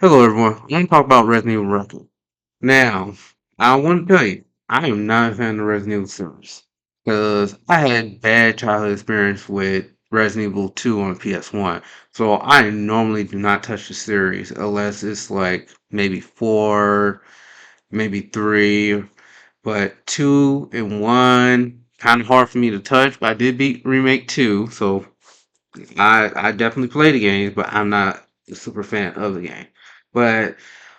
Hello, everyone. I'm going to talk about Resident Evil Requiem. Now, I want to tell you, I am not a fan of the Resident Evil series because I had bad childhood experience with Resident Evil 2 on PS1. So I normally do not touch the series unless it's like maybe 4, maybe 3, but 2 and 1 kind of hard for me to touch. But I did beat Remake 2, so I definitely play the games, but I'm not a super fan of the game. But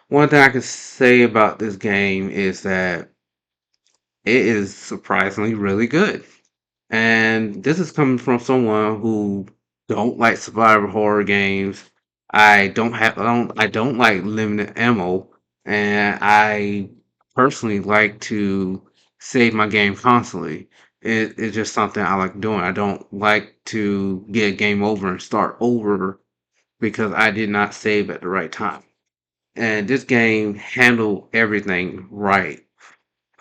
one thing I can say about this game is that it is surprisingly really good. And this is coming from someone who don't like survival horror games. I don't like limited ammo, and I personally like to save my game constantly. It's just something I like doing. I don't like to get game over and start over because I did not save at the right time. And this game handled everything right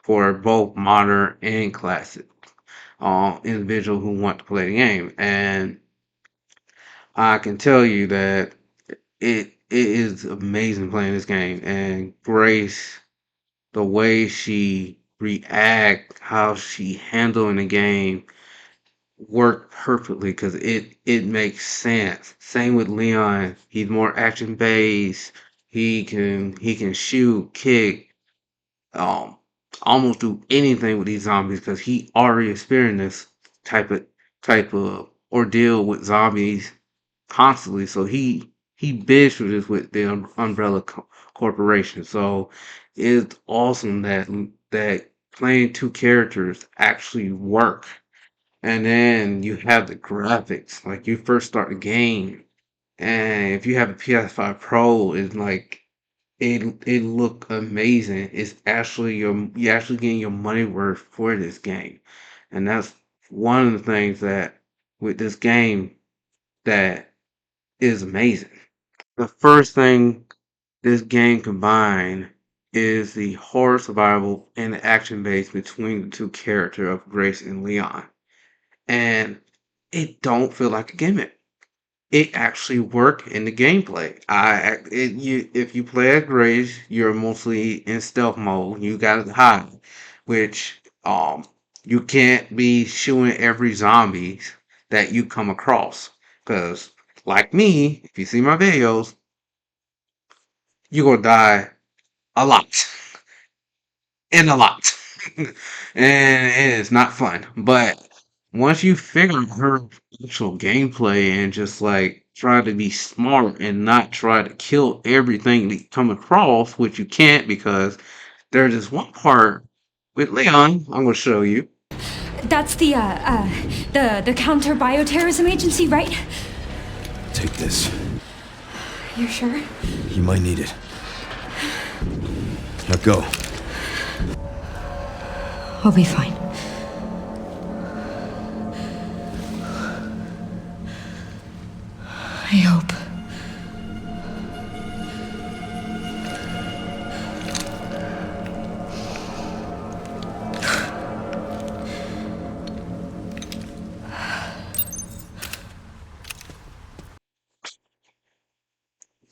for both modern and classic individual who want to play the game. And I can tell you that it is amazing playing this game. And Grace, the way she react, how she handling the game worked perfectly because it makes sense. Same with Leon. He's more action based. He can shoot, kick, um, almost do anything with these zombies because he already experienced this type of type of ordeal with zombies constantly. So he bids for this with the Umbrella Corporation. So it's awesome that playing two characters actually work. And then you have the graphics. Like you first start the game, and if you have a PS5 Pro, it's like it look amazing. It's actually you're actually getting your money worth for this game. And that's one of the things that with this game that is amazing. The first thing this game combined is the horror survival and the action base between the two characters of Grace and Leon. And it don't feel like a gimmick. It actually work in the gameplay. If you play as Grace, you're mostly in stealth mode. You gotta hide, which you can't be shooting every zombies that you come across. Cause like me, if you see my videos, you're gonna die a lot and a lot. And it is not fun. But once you figure out her actual gameplay and just like try to be smart and not try to kill everything that you come across, which you can't because there's this one part with Leon I'm gonna show you. That's the counter bioterrorism agency, right? Take this. You're sure? You might need it. Now go. I'll be fine. I hope.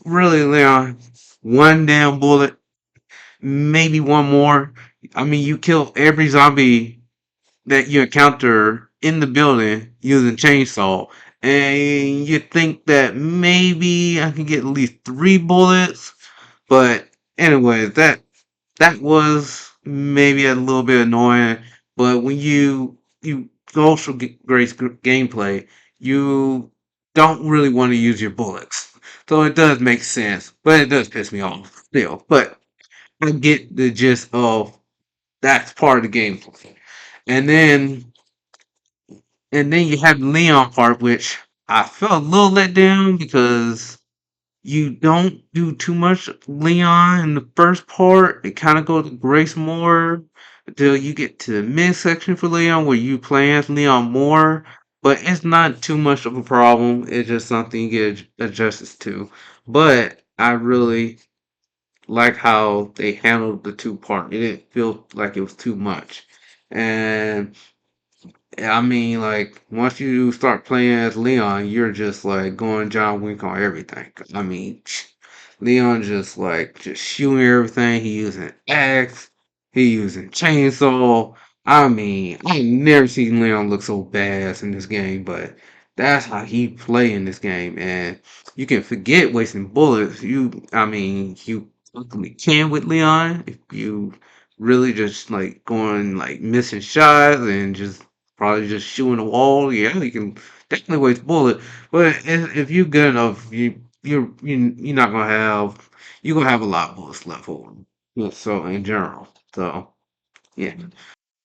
Really, Leon, one damn bullet, maybe one more. I mean, you kill every zombie that you encounter in the building using chainsaw, and you think that maybe I can get at least 3 bullets. But anyways, that was maybe a little bit annoying. But when you go through Grace gameplay, you don't really want to use your bullets. So it does make sense, but it does piss me off still. But I get the gist of that's part of the gameplay. And then and then you have the Leon part, which I felt a little let down because you don't do too much Leon in the first part. It kind of goes to Grace more until you get to the mid section for Leon where you play as Leon more. But it's not too much of a problem. It's just something you get adjusted to. But I really like how they handled the two part. It didn't feel like it was too much. And I mean, like once you start playing as Leon, you're just like going John Wick on everything. I mean, Leon just like just shooting everything. He using axe. He using chainsaw. I mean, I never seen Leon look so badass in this game, but that's how he play in this game. And you can forget wasting bullets. I mean, you totally can with Leon if you really just like going like missing shots and just probably just shooting the wall. Yeah, you can definitely waste bullet. But if you good enough, you're not gonna have you're gonna have a lot of bullets left over. Yeah, so in general, so yeah.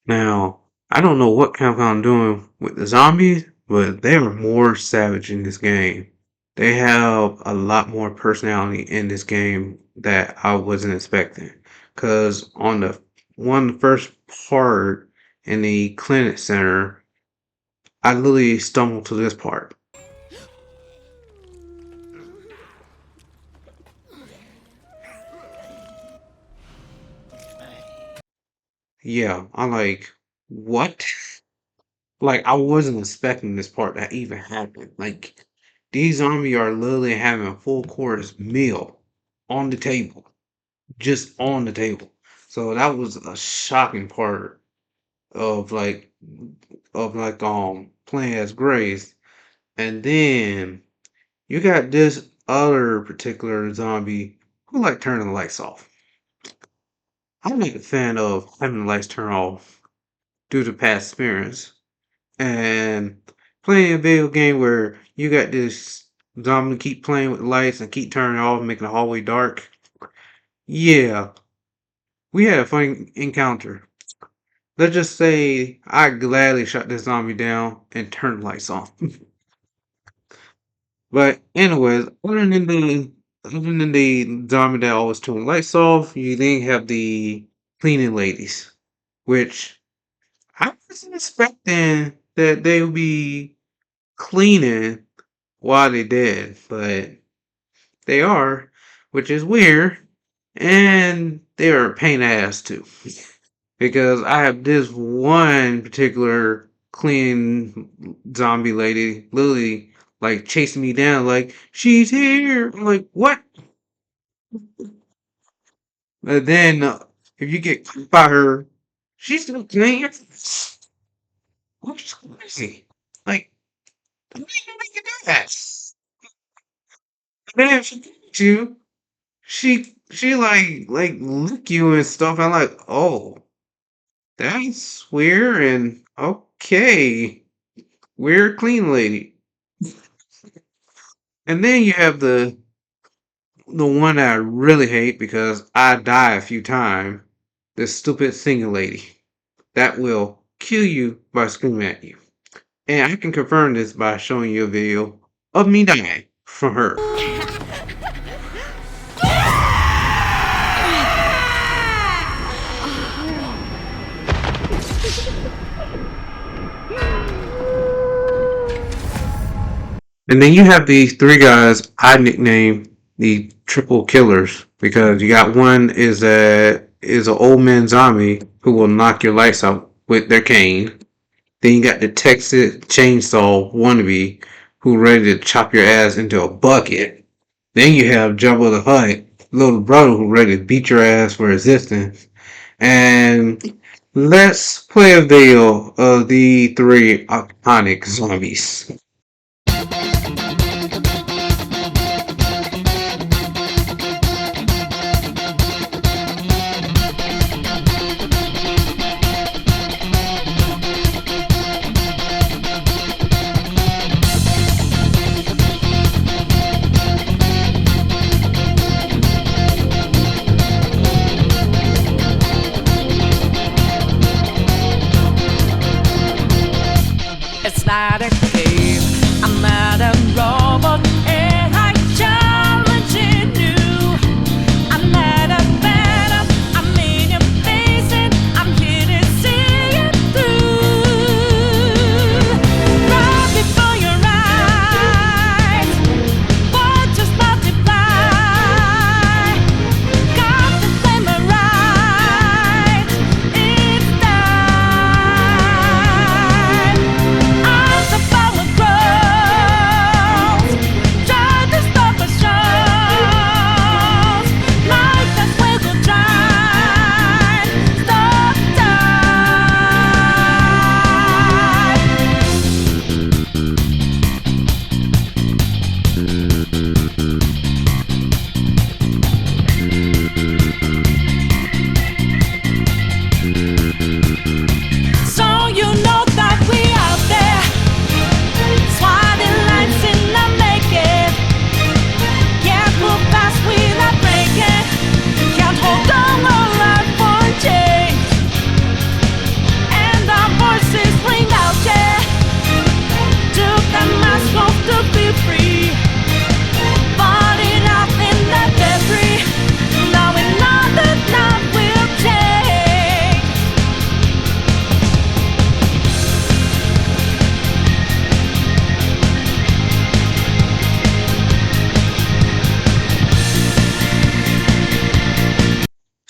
Now I don't know what Capcom doing with the zombies, but they are more savage in this game. They have a lot more personality in this game that I wasn't expecting. Cause on the first part in the clinic center, I literally stumbled to this part. Yeah, I'm like, what? Like, I wasn't expecting this part to even happen. Like, these zombies are literally having a full course meal on the table, just on the table. So that was a shocking part of playing as Grace. And then you got this other particular zombie who like turning the lights off. I'm not a fan of having the lights turn off due to past experience. And playing a video game where you got this zombie keep playing with lights and keep turning off, making the hallway dark. Yeah, we had a funny encounter. Let's just say I gladly shut this zombie down and turned the lights off. But anyways, other than the zombie that always turn the lights off, you then have the cleaning ladies, which I wasn't expecting that they would be cleaning while they did, but they are, which is weird, and they are a pain in the ass too. Because I have this one particular clean zombie lady literally like chasing me down, like, she's here. I'm like, what? And then if you get caught by her, she's still clean. Which is crazy. Like, I didn't know they could do that. And then if she gets you, she like lick you and stuff. I'm like, oh, that's weird and okay. Weird clean lady. And then you have the one that I really hate because I die a few times. This stupid singing lady that will kill you by screaming at you. And I can confirm this by showing you a video of me dying from her. And then you have these three guys I nickname the triple killers because you got one is an old man zombie who will knock your lights out with their cane. Then you got the Texas chainsaw wannabe who ready to chop your ass into a bucket. Then you have Jabba the Hutt, little brother who ready to beat your ass for resistance. And let's play a video of the three iconic zombies. It's not a game.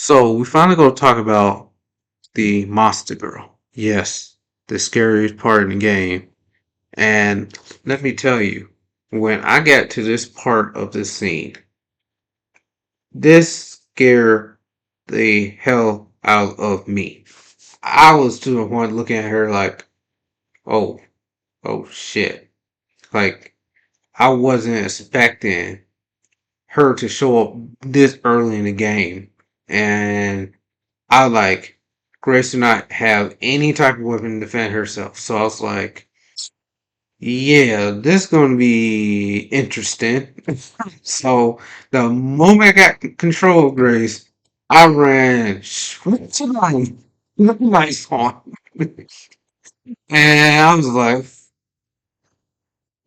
So we finally go talk about the monster girl. Yes, the scariest part in the game. And let me tell you, when I got to this part of this scene, this scared the hell out of me. I was to the point looking at her like, oh, oh shit. Like, I wasn't expecting her to show up this early in the game. And I like, Grace did not have any type of weapon to defend herself. So I was like, yeah, this gonna be interesting. So the moment I got control of Grace, I ran straight to line, lights on, and I was like,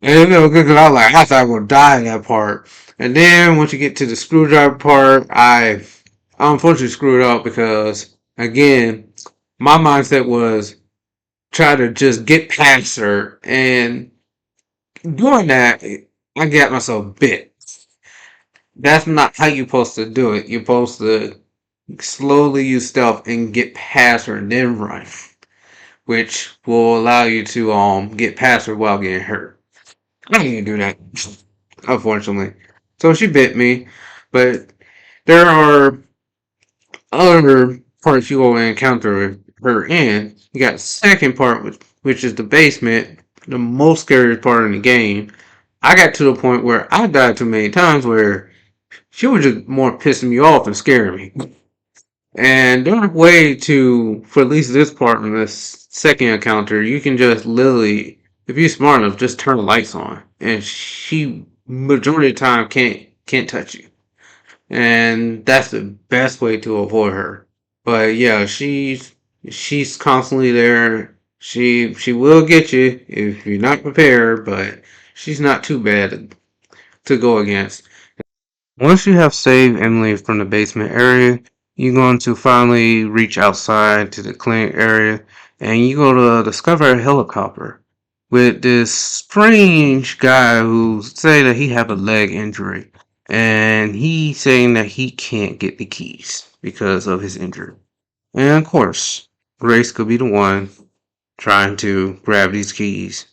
and it was good because I was like, I thought I was gonna die in that part. And then once you get to the screwdriver part, I unfortunately screwed up because again, my mindset was try to just get past her, and doing that, I got myself bit. That's not how you're supposed to do it. You're supposed to slowly use stealth and get past her and then run, which will allow you to get past her without getting hurt. I didn't do that, unfortunately. So she bit me, but there are other parts you will encounter her in. You got the second part, which is the basement, the most scariest part in the game. I got to the point where I died too many times where she was just more pissing me off and scaring me. And there's a way to, for at least this part in this second encounter, you can just literally, if you're smart enough, just turn the lights on, and she majority of the time can't touch you, and that's the best way to avoid her. But yeah, she's constantly there. She will get you if you're not prepared, but she's not too bad to go against. Once you have saved Emily from the basement area, you're going to finally reach outside to the clinic area and you go to discover a helicopter with this strange guy who say that he have a leg injury and he saying that he can't get the keys because of his injury. And of course, Grace could be the one trying to grab these keys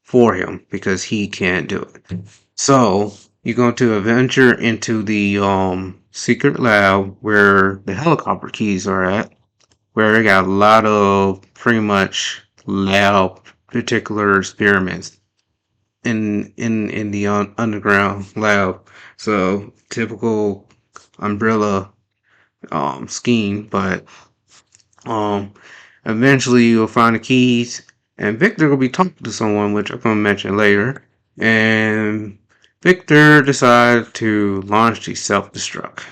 for him because he can't do it. So you're going to venture into the secret lab where the helicopter keys are at, where they got a lot of pretty much lab particular experiments in the underground lab. So typical umbrella scheme, but um eventually you'll find the keys, and Victor will be talking to someone, which I'm gonna mention later. And Victor decides to launch the self-destruct.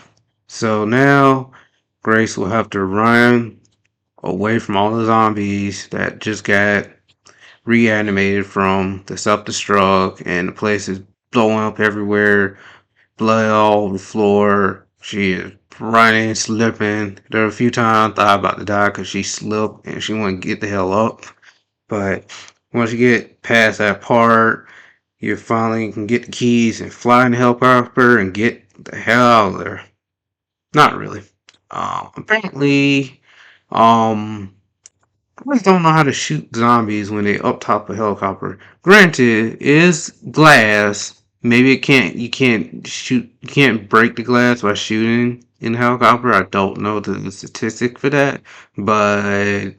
So now Grace will have to run away from all the zombies that just got reanimated from the self-destruct, and the place is blowing up everywhere, blood all over the floor. She is running, slipping. There were a few times I thought about to die because she slipped and she wouldn't get the hell up. But once you get past that part, you finally can get the keys and fly in the helicopter and get the hell out of there. Not really. Apparently, um, I just don't know how to shoot zombies when they up top of a helicopter. Granted, it is glass. Maybe it can't. You can't shoot. You can't break the glass by shooting in a helicopter. I don't know the statistic for that, but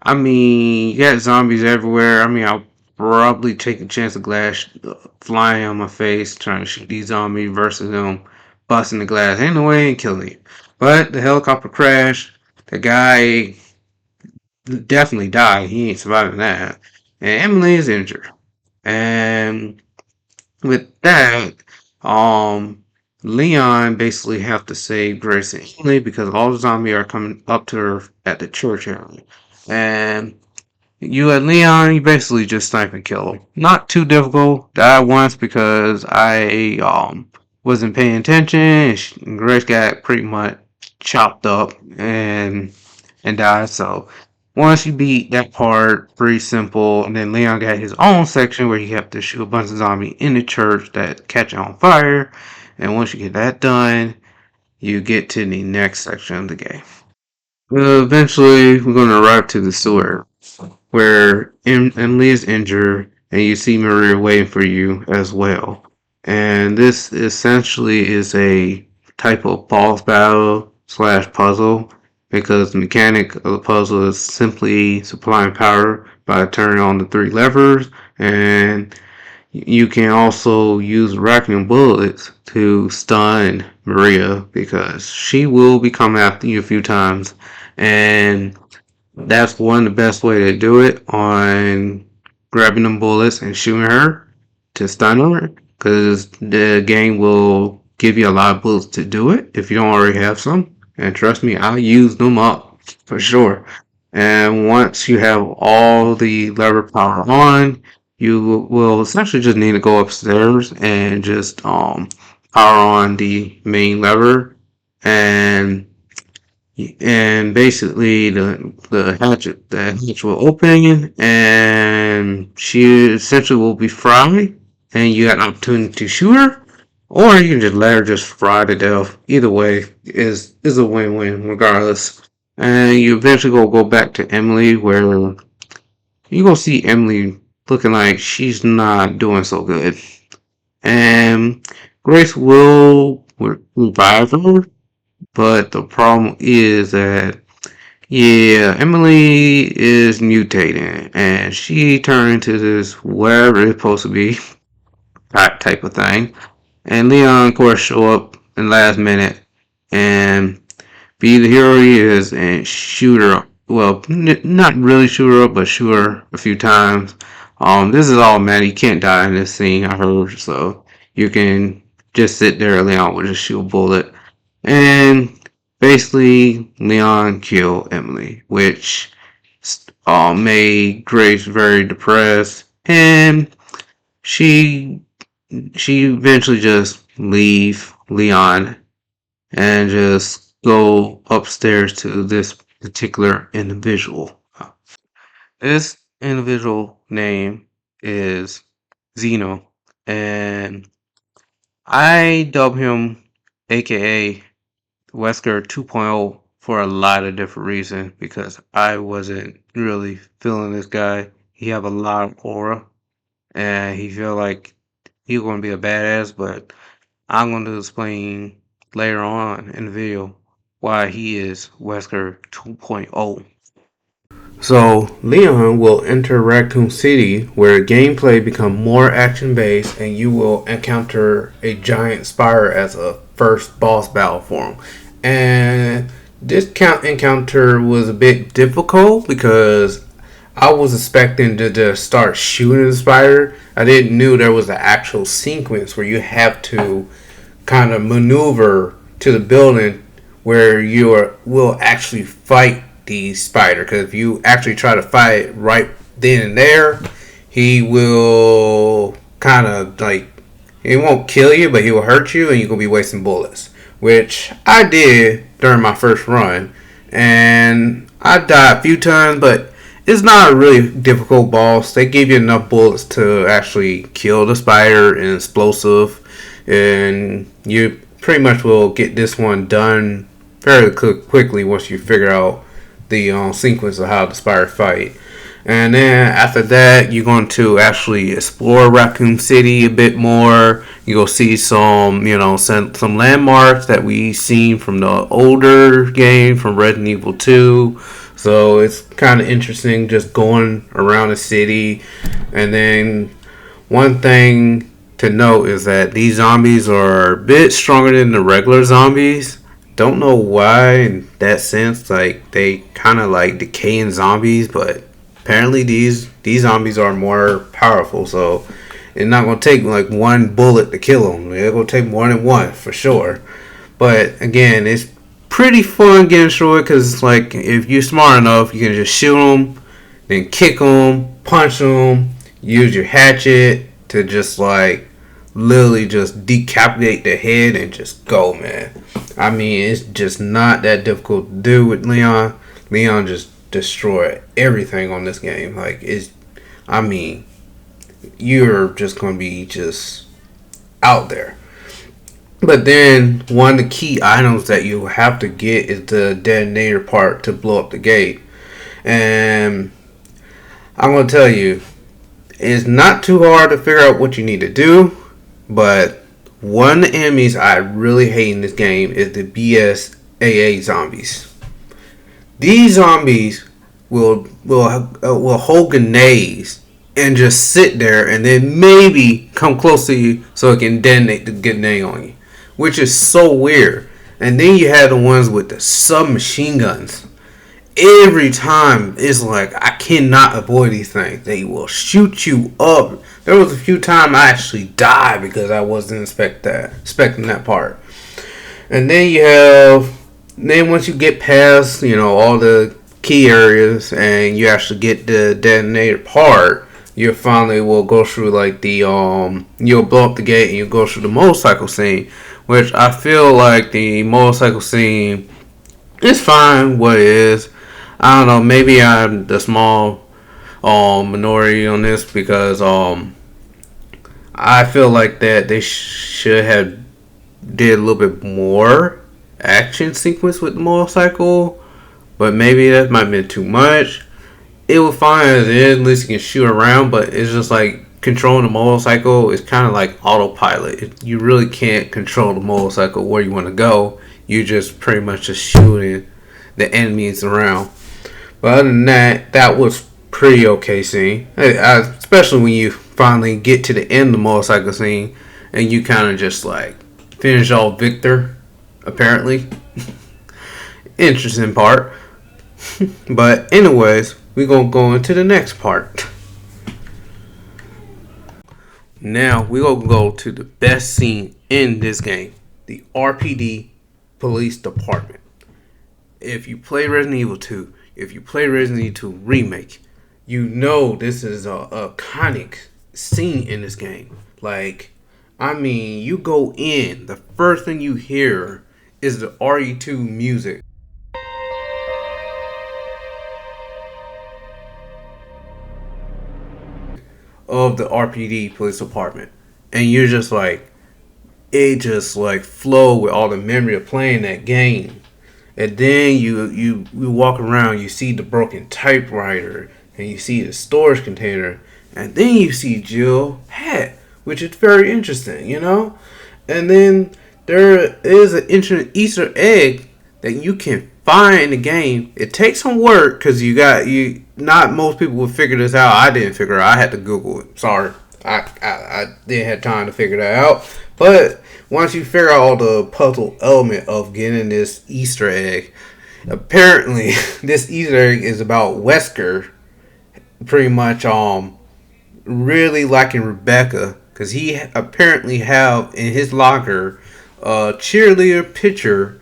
I mean, you got zombies everywhere. I mean, I'll probably take a chance of glass flying on my face trying to shoot these zombies versus them busting the glass. Ain't no way in killing you. But the helicopter crashed. The guy definitely died. He ain't surviving that. And Emily is injured. And with that, um, Leon basically have to save Grace and Emily because all the zombies are coming up to her at the church area. And you and Leon, you basically just snipe and kill him. Not too difficult. Died once because I wasn't paying attention and Grace got pretty much chopped up and died. So once you beat that part, pretty simple. And then Leon got his own section where you have to shoot a bunch of zombies in the church that catch on fire. And once you get that done, you get to the next section of the game. Eventually, we're going to arrive to the sewer where Emily is injured, and you see Maria waiting for you as well. And this essentially is a type of boss battle slash puzzle because the mechanic of the puzzle is simply supplying power by turning on the three levers, and you can also use racking bullets to stun Maria because she will be coming after you a few times, and that's one of the best way to do it on grabbing them bullets and shooting her to stun her because the game will give you a lot of bullets to do it if you don't already have some. And trust me, I'll use them up for sure. And once you have all the lever power on, you will essentially just need to go upstairs and just power on the main lever and basically the hatch will open and she essentially will be fried and you got an opportunity to shoot her or you can just let her just fry to death. Either way is a win-win regardless. And you eventually go back to Emily where you gonna see Emily looking like she's not doing so good. And Grace will revive her, but the problem is that yeah, Emily is mutating, and she turned into this whatever it's supposed to be type of thing. And Leon, of course, show up in the last minute and be the hero he is and shoot her. Well, not really shoot her up, but shoot her a few times. This is all mad. You can't die in this scene, I heard, so you can just sit there. Leon will just shoot a bullet and basically, Leon killed Emily, which made Grace very depressed, and she she eventually just leave Leon and just go upstairs to this particular individual. This individual name is Zeno, and I dub him AKA Wesker 2.0 for a lot of different reasons because I wasn't really feeling this guy. He have a lot of aura and he feel like he's gonna be a badass, but I'm gonna explain later on in the video why he is Wesker 2.0. So Leon will enter Raccoon City where gameplay become more action based and you will encounter a giant spire as a first boss battle for him. And this encounter was a bit difficult because I was expecting to just start shooting the spider. I didn't knew there was an actual sequence where you have to kind of maneuver to the building where will actually fight the spider. Because if you actually try to fight right then and there, he will kind of like he won't kill you, but he will hurt you, and you're gonna be wasting bullets. Which I did during my first run, and I died a few times, but it's not a really difficult boss. They give you enough bullets to actually kill the spider and explosive, and you pretty much will get this one done fairly quickly once you figure out the sequence of how the spider fight. And then after that, you're going to actually explore Raccoon City a bit more. You go see some landmarks that we seen from the older game from Resident Evil 2. So it's kind of interesting just going around the city. And then one thing to note is that these zombies are a bit stronger than the regular zombies. Don't know why in that sense. Like they kind of like decaying zombies, but apparently these zombies are more powerful. So it's not gonna take like one bullet to kill them. It's gonna take more than one for sure. But again, it's pretty fun getting through it because like if you're smart enough, you can just shoot them, then kick them, punch them, use your hatchet to just like literally just decapitate the head and just go, man. I mean, it's just not that difficult to do with Leon. Leon just destroyed everything on this game. Like I mean, you're just gonna be just out there. But then one of the key items that you have to get is the detonator part to blow up the gate. And I'm gonna tell you, it's not too hard to figure out what you need to do. But one of the enemies I really hate in this game is the BSAA zombies. These zombies will hold grenades and just sit there and then maybe come close to you so it can detonate the grenade on you, which is so weird. And then you have the ones with the submachine guns. Every time it's like I cannot avoid these things. They will shoot you up. There was a few times I actually died because I wasn't expecting that part. And then you have, then once you get past, all the key areas and you actually get the detonator part, you finally will go through like the you'll blow up the gate and you'll go through the motorcycle scene, which I feel like the motorcycle scene is fine what it is. I don't know, maybe I'm the small minority on this because I feel like that they should have did a little bit more action sequence with the motorcycle, but maybe that might have been too much. It was fine as it is, at least you can shoot around, but it's just like controlling the motorcycle is kind of like autopilot. You really can't control the motorcycle where you want to go. You just pretty much just shooting the enemies around. But other than that, that was pretty okay scene. Especially when you finally get to the end of the motorcycle scene and you kind of just like finish off Victor, apparently. Interesting part. But anyways, we're going to go into the next part. Now we're going to go to the best scene in this game. The RPD Police Department. If you play Resident Evil 2, if you play Resident Evil 2 Remake, you know this is a iconic scene in this game. Like, I mean, you go in, the first thing you hear is the RE2 music. Of the RPD Police Department. And you're just like, it just like flow with all the memory of playing that game. And then you walk around, you see the broken typewriter, and you see the storage container, and then you see Jill hat, which is very interesting, And then there is an Easter egg that you can find in the game. It takes some work because not most people would figure this out. I didn't figure it out. I had to Google it. Sorry, I didn't have time to figure that out. But once you figure out all the puzzle element of getting this Easter egg, apparently this Easter egg is about Wesker pretty much really liking Rebecca, because he apparently have in his locker a cheerleader picture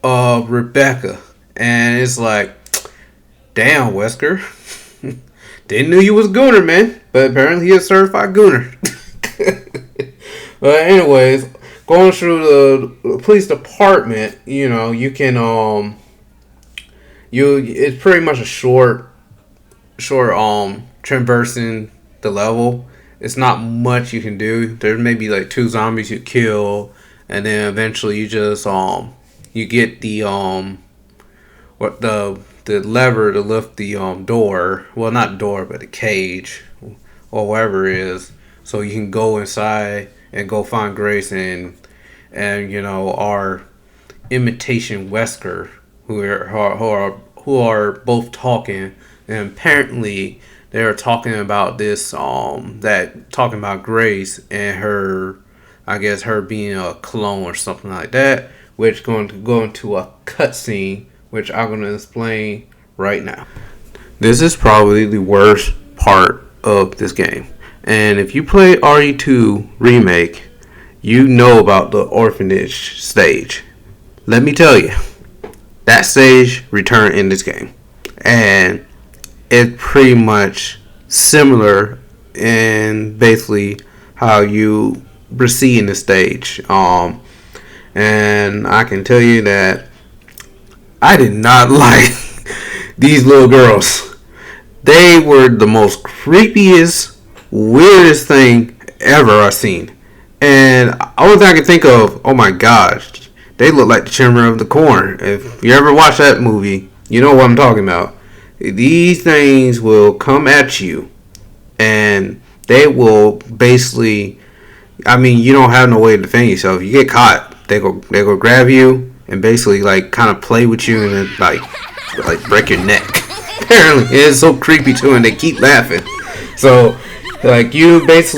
of Rebecca, and it's like, damn, Wesker, didn't know you was a gooner, man, but apparently he's a certified gooner. But anyways, going through the police department, you can it's pretty much a short traversing the level. It's not much you can do. There's maybe like 2 zombies you kill, and then eventually you just you get the lever to lift the door. Well, not door, but the cage or whatever it is, so you can go inside and go find Grace and our imitation Wesker, who are both talking, and apparently they're talking about this talking about Grace and her, I guess her being a clone or something like that, which going to go into a cutscene, which I'm going to explain right now. This is probably the worst part of this game. And if you play RE2 Remake, you know about the orphanage stage. Let me tell you, that stage returned in this game. And it's pretty much similar in basically how you proceed in the stage. And I can tell you that I did not like these little girls. They were the most creepiest, weirdest thing ever I've seen. And I only thing I can think of, oh my gosh, they look like the Children of the Corn. If you ever watch that movie, you know what I'm talking about. These things will come at you, and they will basically. I mean, you don't have no way to defend yourself. You get caught, they go grab you and basically like kind of play with you and then like break your neck. Apparently, it's so creepy too, and they keep laughing. So, like it's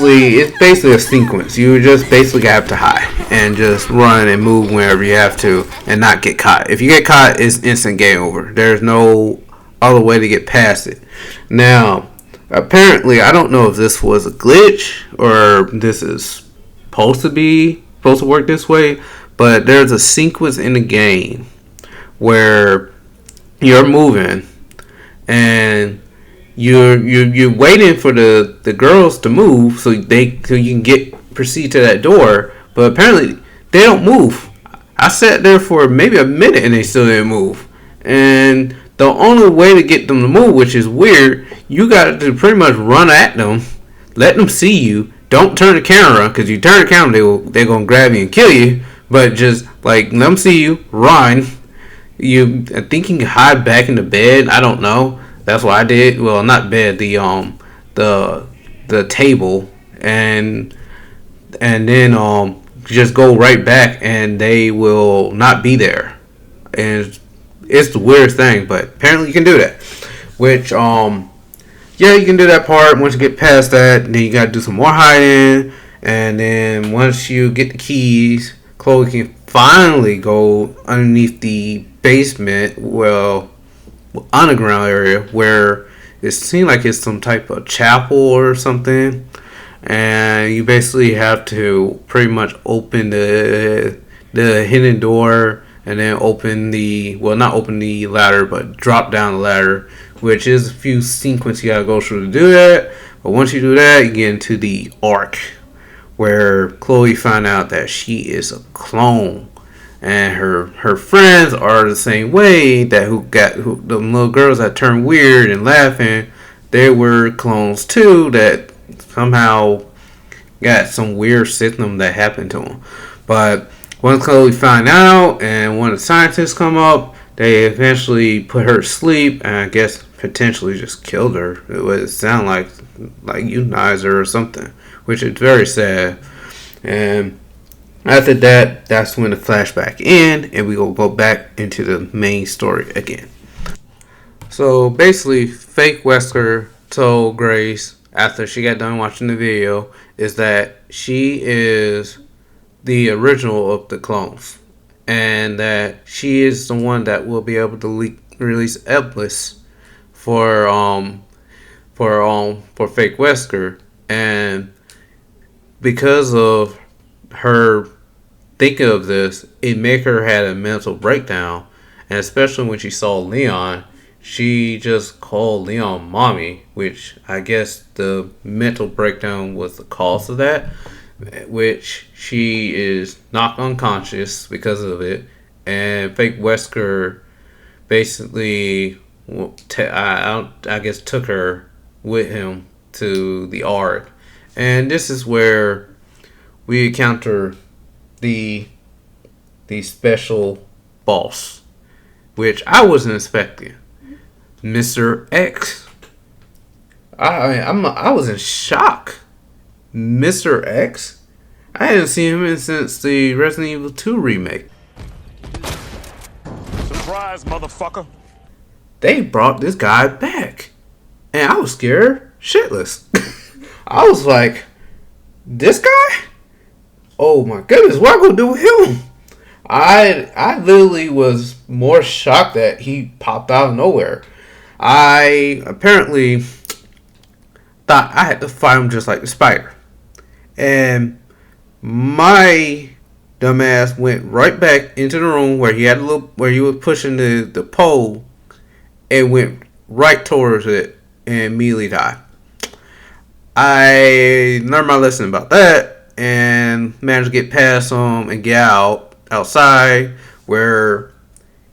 basically a sequence. You just basically have to hide and just run and move wherever you have to, and not get caught. If you get caught, it's instant game over. There's no other way to get past it. Now, apparently, I don't know if this was a glitch or this is supposed to work this way, but there's a sequence in the game where you're moving and you're waiting for the girls to move so you can proceed to that door, but apparently they don't move. I sat there for maybe a minute and they still didn't move. And the only way to get them to move, which is weird, you got to pretty much run at them, let them see you. Don't turn the camera, because you turn the camera, they're gonna grab you and kill you. But just like let them see you, run. I think you can hide back in the bed. I don't know. That's what I did. Well, not bed, the table, and then just go right back, and they will not be there. And it's the weirdest thing, but apparently you can do that. Which yeah, you can do that part. Once you get past that, then you gotta do some more hiding, and then once you get the keys, Chloe can finally go underneath the basement, well, underground area where it seems like it's some type of chapel or something, and you basically have to pretty much open the hidden door, and then not open the ladder, but drop down the ladder, which is a few sequences you gotta go through to do that. But once you do that, you get into the arc, where Chloe found out that she is a clone, and her friends are the same way. The little girls that turned weird and laughing, they were clones too. That somehow got some weird system that happened to them. But once Chloe found out, and when the scientists come up, they eventually put her to sleep, and I guess potentially just killed her. It would sound like euthanized her or something, which is very sad. And after that, that's when the flashback ends, and we will go back into the main story again. So basically, Fake Wesker told Grace after she got done watching the video is that she is the original of the clones, and that she is the one that will be able to release Eblis for Fake Wesker. And because of her thinking of this, it made her had a mental breakdown. And especially when she saw Leon, she just called Leon mommy, which I guess the mental breakdown was the cause of that, which she is knocked unconscious because of it. And Fake Wesker basically, I guess, took her with him to the Ark. And this is where we encounter the special boss, which I wasn't expecting, Mr. X. I was in shock. Mr. X? I hadn't seen him since the Resident Evil 2 remake. Surprise, motherfucker. They brought this guy back, and I was scared shitless. I was like, this guy? Oh my goodness, what am I gonna do with him? I literally was more shocked that he popped out of nowhere. I apparently thought I had to fight him just like the spider. And my dumbass went right back into the room where he was pushing the pole, and went right towards it and immediately died. I learned my lesson about that and managed to get past him and get outside, where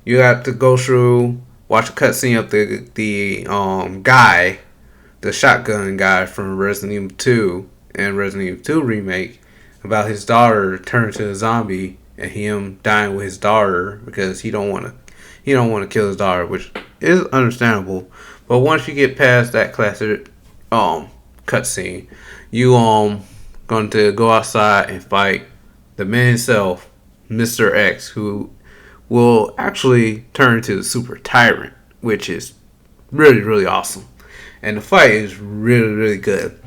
you have to go through, watch a cutscene of the guy, the shotgun guy from Resident Evil 2 and Resident Evil 2 remake, about his daughter turning to a zombie and him dying with his daughter because he don't want to kill his daughter, which is understandable. But once you get past that classic cutscene, you going to go outside and fight the man himself, Mr. X, who will actually turn into the super tyrant, which is really really awesome, and the fight is really really good.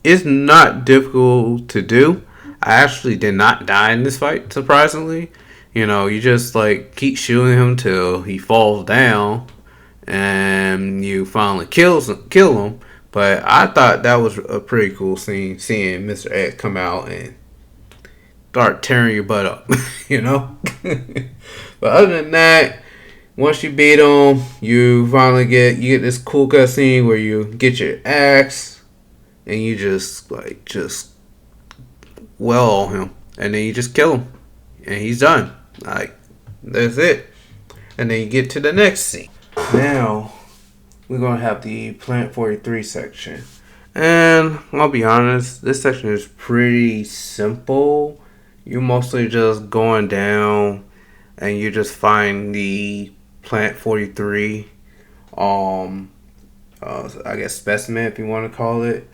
It's not difficult to do. I actually did not die in this fight, surprisingly. You just like keep shooting him till he falls down, and you finally kill him. But I thought that was a pretty cool scene, seeing Mr. X come out and start tearing your butt up, you know. But other than that, once you beat him, you finally get this cool cutscene where you get your axe and you just well on him, and then you just kill him, and he's done. Like, that's it. And then you get to the next scene. Now we're gonna have the Plant 43 section, and I'll be honest, this section is pretty simple. You're mostly just going down, and you just find the Plant 43, I guess specimen if you want to call it.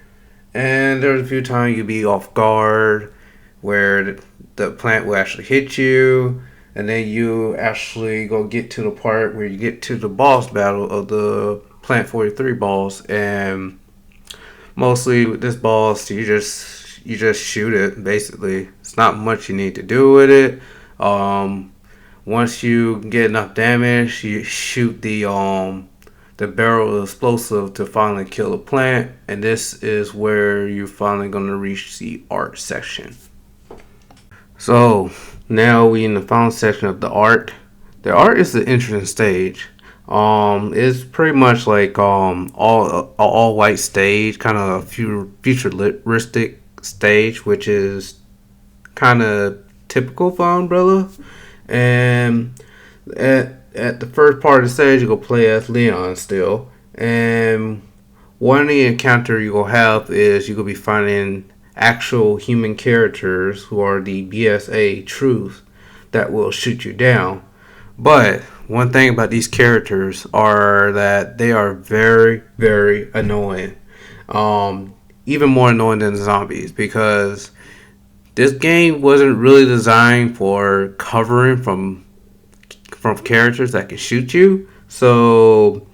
And there's a few times you be off guard where the plant will actually hit you, and then you actually go get to the part where you get to the boss battle of the Plant 43 boss. And mostly with this boss, you just shoot it. Basically, it's not much you need to do with it. Once you get enough damage, you shoot the barrel of explosive to finally kill the plant, and this is where you're finally going to reach the art section. So now we in the final section of the art. The art is the interesting stage. It's pretty much like all white stage, kind of futuristic stage, which is kind of typical for Umbrella. And at the first part of the stage, you go play as Leon still, and one of the encounter you will have is you will be finding actual human characters who are the BSA truth that will shoot you down. But one thing about these characters are that they are very very annoying, even more annoying than the zombies, because this game wasn't really designed for covering from characters that can shoot you. So,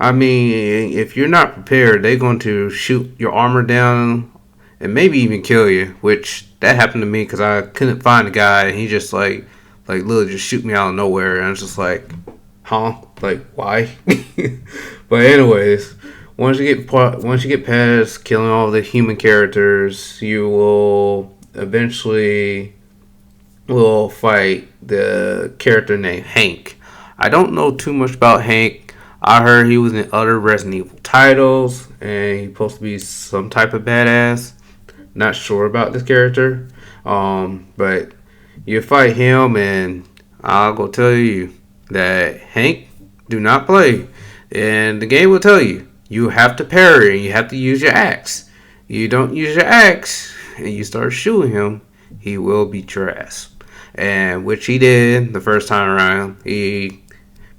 I mean, if you're not prepared, they're going to shoot your armor down and maybe even kill you. Which that happened to me because I couldn't find a guy, and he just like literally just shoot me out of nowhere, and I was just like, huh? Like, why? But anyways, once you get past killing all the human characters, you will eventually will fight the character named Hank. I don't know too much about Hank. I heard he was in other Resident Evil titles, and he's supposed to be some type of badass. Not sure about this character, but you fight him, and I'll go tell you that Hank do not play, and the game will tell you you have to parry and you have to use your axe. You don't use your axe and you start shooting him, he will beat your ass. And which he did the first time around. He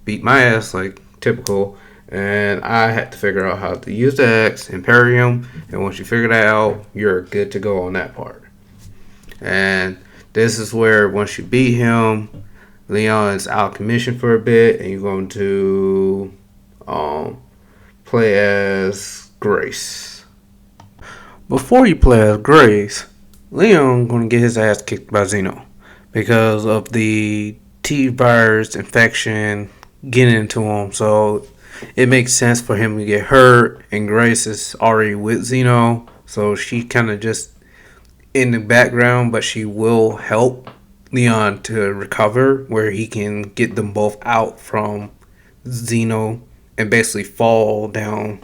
beat my ass like typical, and I had to figure out how to use the axe and parry him. And once you figure that out, you're good to go on that part. And this is where once you beat him, Leon is out of commission for a bit, and you're going to play as Grace. Before you play as Grace, Leon going to get his ass kicked by Xeno because of the T virus infection getting into him. So it makes sense for him to get hurt, and Grace is already with Xeno, so she kind of just in the background, but she will help Leon to recover, where he can get them both out from Xeno and basically fall down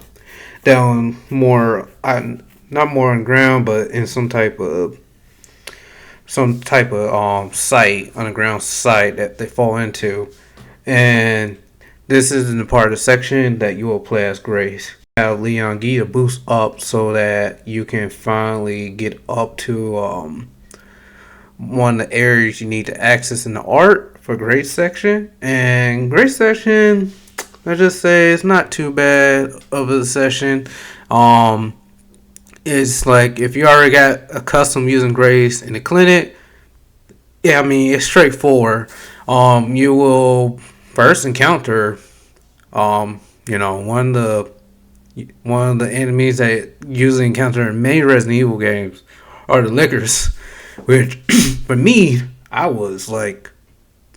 more, not more on ground, but in some type of site, underground site that they fall into. And this is in the part of the section that you will play as Grace. have Leon give you a boost up so that you can finally get up to one of the areas you need to access in the art for Great Section. And Great Section, I just say it's not too bad of a session. Um, it's like if you already got accustomed using Grace in the clinic, yeah, I mean it's straightforward. You will first encounter, one of the enemies that usually encounter in many Resident Evil games are the Lickers, which for me, I was like,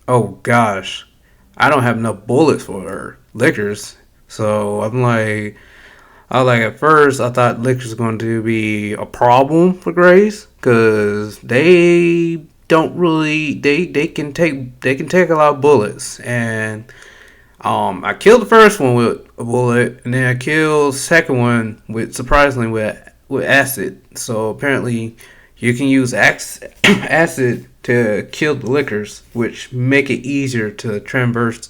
oh gosh, I don't have enough bullets for Lickers. So I was like, at first, I thought Lickers was going to be a problem for Grace because they don't really they can take a lot of bullets. And I killed the first one with a bullet, and then I killed the second one with surprisingly with acid. So apparently, you can use acid to kill the Lickers, which make it easier to traverse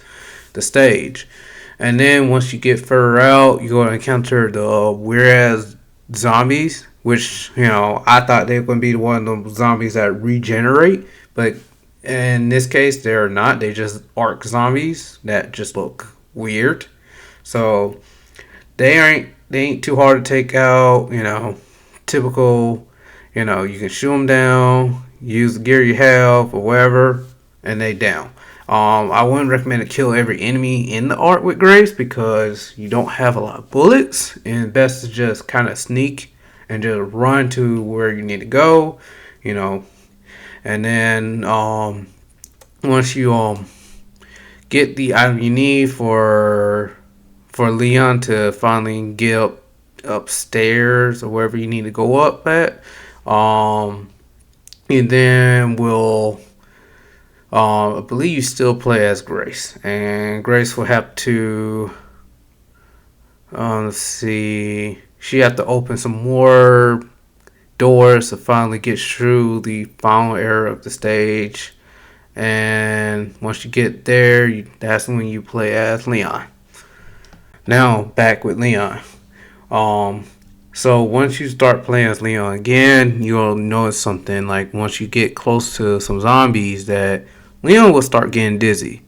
the stage. And then once you get further out, you're going to encounter the whereas zombies, which, I thought they were going to be one of those zombies that regenerate. But in this case, they're not. They just arc zombies that just look weird. So they ain't too hard to take out, typical, you can shoot them down, use the gear you have or whatever, and they down. I wouldn't recommend to kill every enemy in the art with Grace because you don't have a lot of bullets, and best to just kind of sneak and just run to where you need to go, and then once you get the item you need for Leon to finally get upstairs or wherever you need to go up at, and then we'll I believe you still play as Grace, and Grace will have to, let's see, she have to open some more doors to finally get through the final area of the stage. And once you get there, that's when you play as Leon. Now back with Leon. Um, so once you start playing as Leon again, you'll notice something like once you get close to some zombies that Leon will start getting dizzy.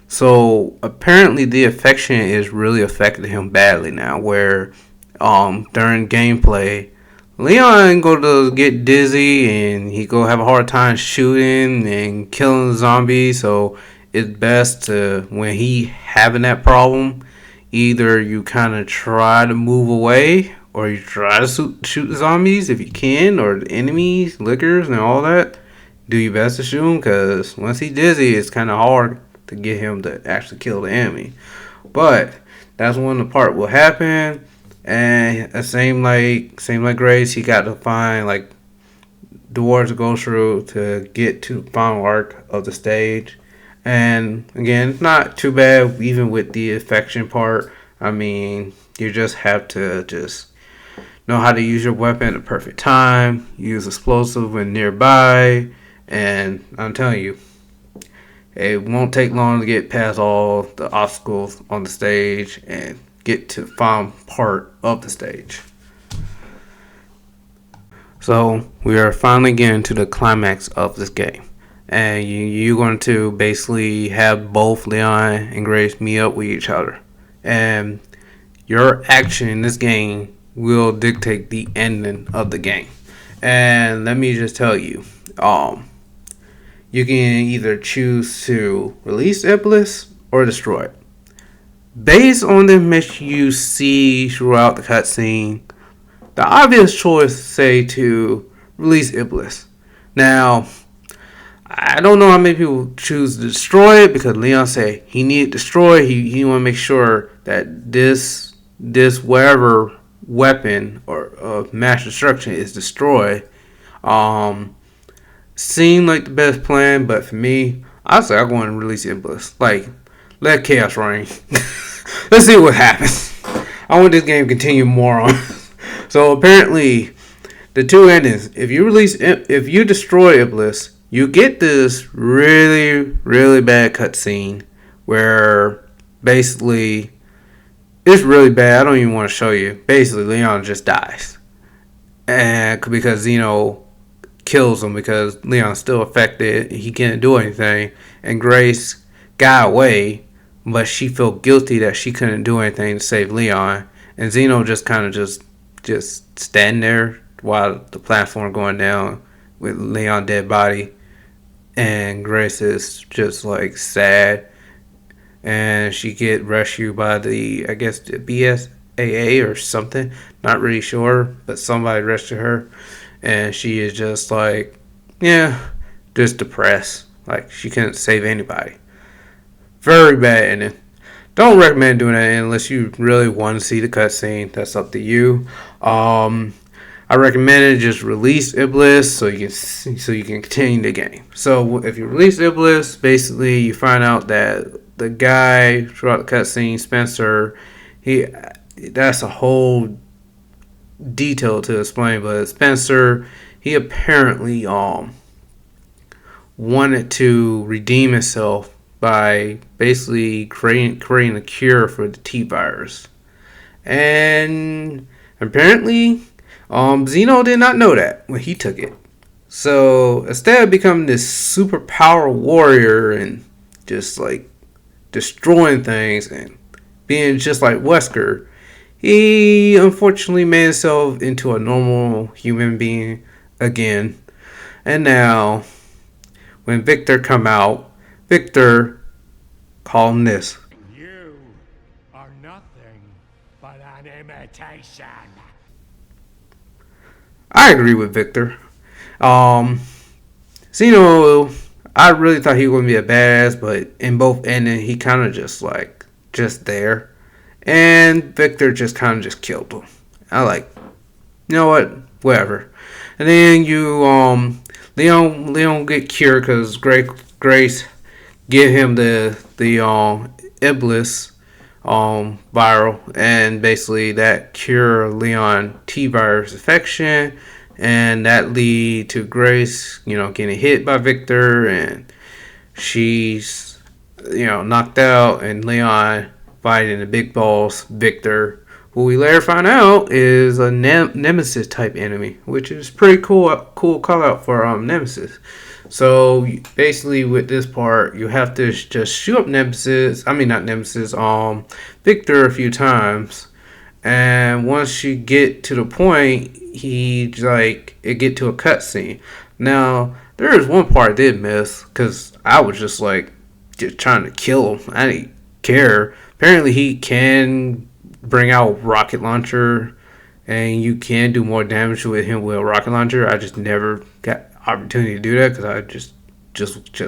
So apparently the affection is really affecting him badly now. Where during gameplay, Leon go to get dizzy and he go have a hard time shooting and killing the zombies. So it's best to when he having that problem, either you kind of try to move away or you try to shoot the zombies if you can, or the enemies, lickers, and all that. Do your best to shoot him because once he's dizzy, it's kind of hard to get him to actually kill the enemy. But that's when the part will happen. And same like Grace, he got to find like doors to go through to get to the final arc of the stage. And again, it's not too bad even with the affection part. I mean, you just have to just know how to use your weapon at the perfect time, use explosive when nearby, and I'm telling you, it won't take long to get past all the obstacles on the stage and get to the final part of the stage. So we are finally getting to the climax of this game. And you're going to basically have both Leon and Grace meet up with each other. And your action in this game will dictate the ending of the game. And let me just tell you, you can either choose to release Iblis or destroy it. Based on the mission you see throughout the cutscene, the obvious choice say to release Iblis. Now, I don't know how many people choose to destroy it because Leon said he needed to destroy. He want to make sure that this whatever weapon or mass destruction is destroyed. Seemed like the best plan, but for me, I say I'm going to release Iblis. Like, let chaos reign. Let's see what happens. I want this game to continue more on. So apparently, the two endings. If you destroy Iblis, you get this really, really bad cutscene where basically It's really bad. I don't even want to show you. Basically, Leon just dies, and because Zeno kills him because Leon's still affected. He can't do anything, and Grace got away, but she felt guilty that she couldn't do anything to save Leon. And Zeno just kind of just standing there while the platform going down with Leon dead body, and Grace is just like sad, and she get rescued by the I guess the BSAA or something. Not really sure, but somebody rescued her, and she is just like, yeah, just depressed. Like she couldn't save anybody. Very bad ending. Don't recommend doing that unless you really want to see the cutscene. That's up to you. Um, I recommend it just release Iblis so you can continue the game. So if you release Iblis, basically you find out that the guy throughout the cutscene, Spencer, he that's a whole detail to explain. But Spencer, he apparently wanted to redeem himself by basically creating a cure for the T virus. And apparently, Zeno did not know that when he took it. So instead of becoming this superpower warrior and just like destroying things and being just like Wesker, he unfortunately made himself into a normal human being again. And now, when Victor come out, Victor called him this. You are nothing but an imitation. I agree with Victor. Um, Zeno, I really thought he was gonna be a badass, but in both endings, he kind of just there, and Victor just kind of just killed him. I like, you know what, whatever. And then Leon get cured because Grace give him the Iblis viral, and basically that cure Leon T virus infection, and that lead to Grace, getting hit by Victor, and she's knocked out, and Leon fighting the big boss Victor, who we later find out is a Nemesis type enemy, which is pretty cool call out for Nemesis. So basically, with this part, you have to just shoot up Nemesis. I mean, not Nemesis. Victor a few times, and once you get to the point, it get to a cutscene. Now there is one part I did miss because I was just trying to kill him. I didn't care. Apparently, he can bring out rocket launcher, and you can do more damage with him with a rocket launcher. I just never got opportunity to do that because I just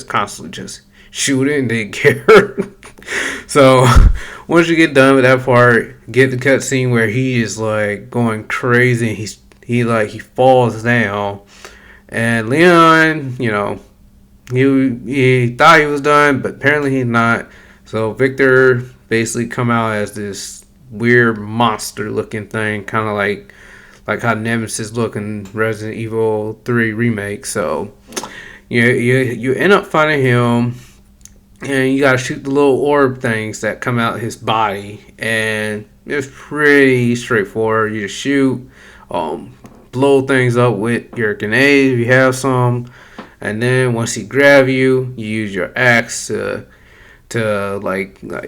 constantly just shoot it and didn't care. So once you get done with that part, get the cutscene where he is like going crazy. And he falls down, and Leon, he thought he was done, but apparently he's not. So Victor basically come out as this weird monster looking thing, kind of like how Nemesis look in Resident Evil 3 remake. So you end up fighting him, and you gotta shoot the little orb things that come out of his body, and it's pretty straightforward. You just shoot, blow things up with your grenade if you have some, and then once he grab you, you use your axe to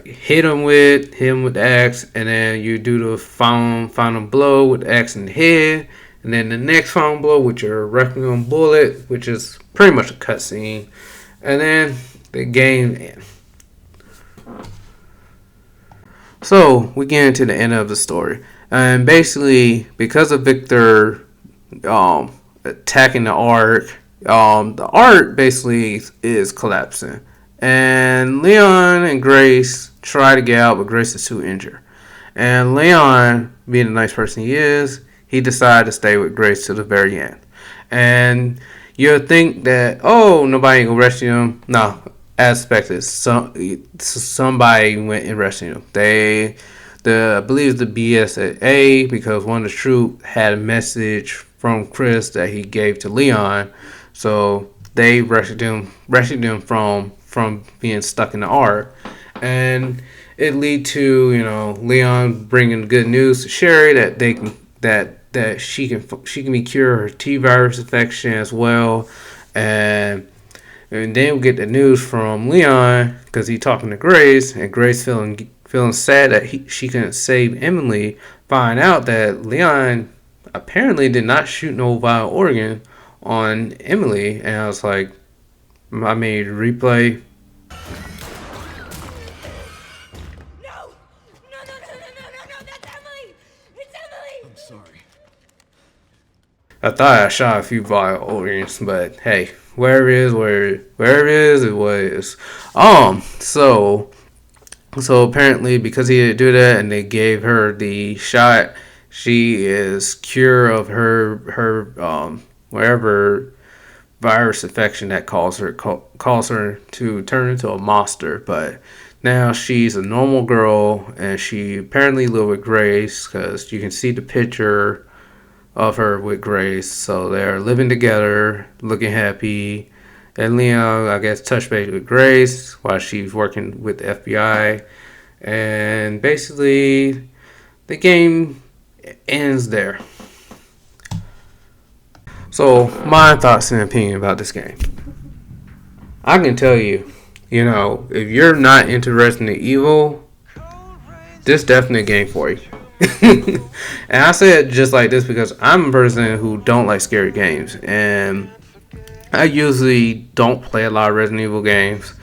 hit him with the axe, and then you do the final blow with the axe in the head, and then the next final blow with your Requiem bullet, which is pretty much a cutscene, and then the game ends. So we get into the end of the story, and basically because of Victor attacking the ark basically is collapsing. And Leon and Grace try to get out, but Grace is too injured. And Leon, being the nice person he is, he decided to stay with Grace to the very end. And you'll think that, oh, nobody ain't gonna rescue him. No, as expected, somebody went and rescued him. I believe the BSAA, because one of the troops had a message from Chris that he gave to Leon, so they rescued him from being stuck in the ark. And it lead to Leon bringing good news to Sherry that they can that she can be cure her T virus infection as well, and then we get the news from Leon because he talking to Grace, and Grace feeling sad that she couldn't save Emily. Find out that Leon apparently did not shoot no vital organ on Emily, and I was like, I made replay. No! No, no, no, no, no, no, no! That's Emily! It's Emily! I'm sorry. I thought I shot a few vital organs, but hey, wherever it is, wherever it is, it was. So apparently because he didn't do that and they gave her the shot, she is cure of her whatever virus infection that calls her to turn into a monster. But now she's a normal girl, and she apparently live with Grace because you can see the picture of her with Grace. So they're living together, looking happy. And Leon, I guess, touched base with Grace while she's working with the FBI. And basically, the game ends there. So, my thoughts and opinion about this game. I can tell you, if you're not into Resident Evil, this definitely a game for you. And I say it just like this because I'm a person who don't like scary games, and I usually don't play a lot of Resident Evil games.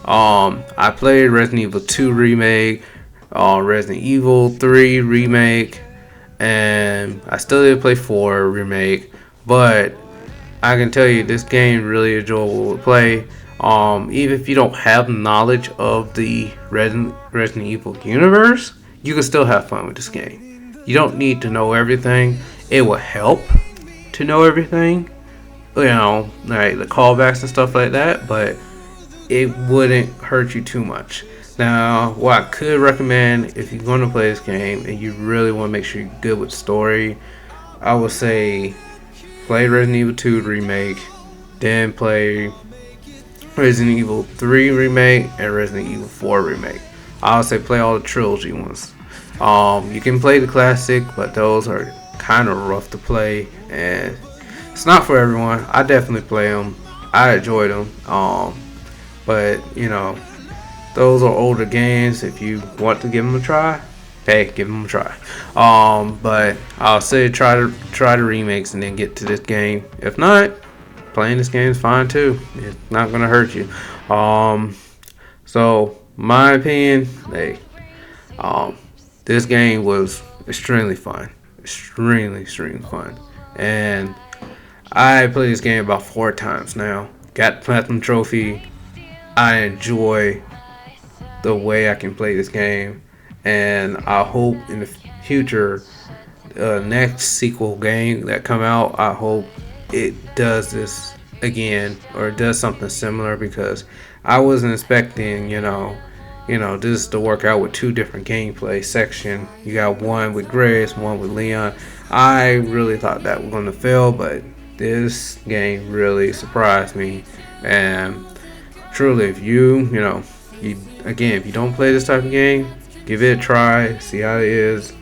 I played Resident Evil 2 remake, Resident Evil 3 remake, and I still did play 4 remake. But I can tell you this game really enjoyable to play. Even if you don't have knowledge of the Resident Evil universe, you can still have fun with this game. You don't need to know everything. It will help to know everything, like the callbacks and stuff like that, but it wouldn't hurt you too much. Now, what I could recommend if you're going to play this game and you really want to make sure you're good with story, I would say play Resident Evil 2 remake, then play Resident Evil 3 remake and Resident Evil 4 remake. I would say play all the trilogy ones. You can play the classic, but those are kind of rough to play, and it's not for everyone. I definitely play them. I enjoy them. But those are older games. If you want to give them a try, hey, give them a try. But I'll say try the remakes and then get to this game. If not, playing this game is fine too. It's not gonna hurt you. So my opinion, hey, this game was extremely fun, extremely fun, and I played this game about 4 times now. Got the platinum trophy. I enjoy the way I can play this game, and I hope in the future, next sequel game that come out, I hope it does this again or does something similar, because I wasn't expecting this to work out with 2 different gameplay section. You got one with Grace, one with Leon. I really thought that was going to fail, but this game really surprised me. And truly, if if you don't play this type of game, give it a try, see how it is,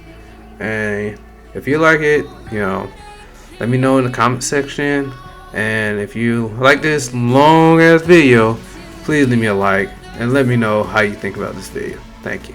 and if you like it, let me know in the comment section. And if you like this long ass video, please leave me a like and let me know how you think about this video. Thank you.